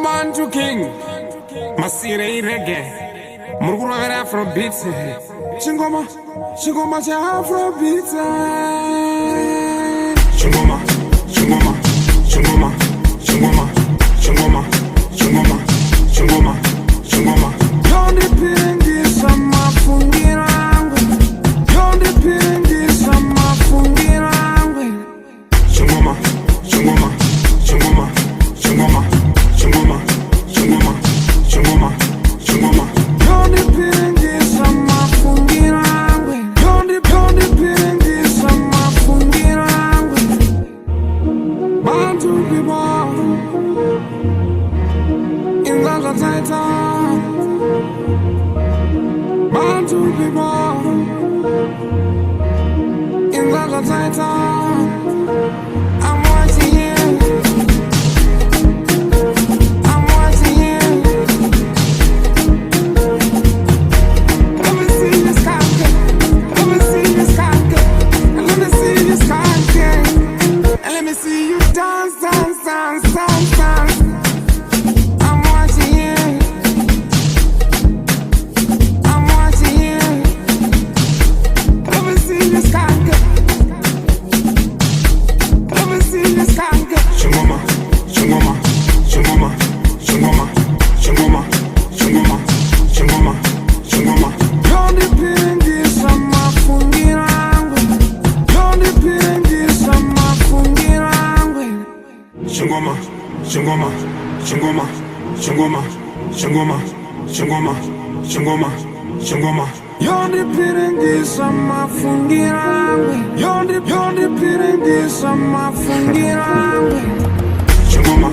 Bantu King, Masire reggae, Murugura vera Afrobeat. Chingoma cha Afrobeat. Chingoma. Yonde piringi sama fungirangu. Yonde piringi sama fungirangu. Chingoma. Yonde piringi sama fungirangu. Yonde piringi sama fungirangu. Bantu people in the title. Bantu people in the title. I'm watching you. I'm watching you. Let me see you skank it. Let me see you skank it. Let me see you skank it. And let me see you dance. I'm watching you. I'm watching you. Let me see you skank it. Let me see you skank it. Chingoma. Yonde piringi sama fungirangu. Yonde piringi sama fungirangu. Chingoma. Yonde piringi sama fungirangu. Yonde piringi sama fungirangu. Chingoma.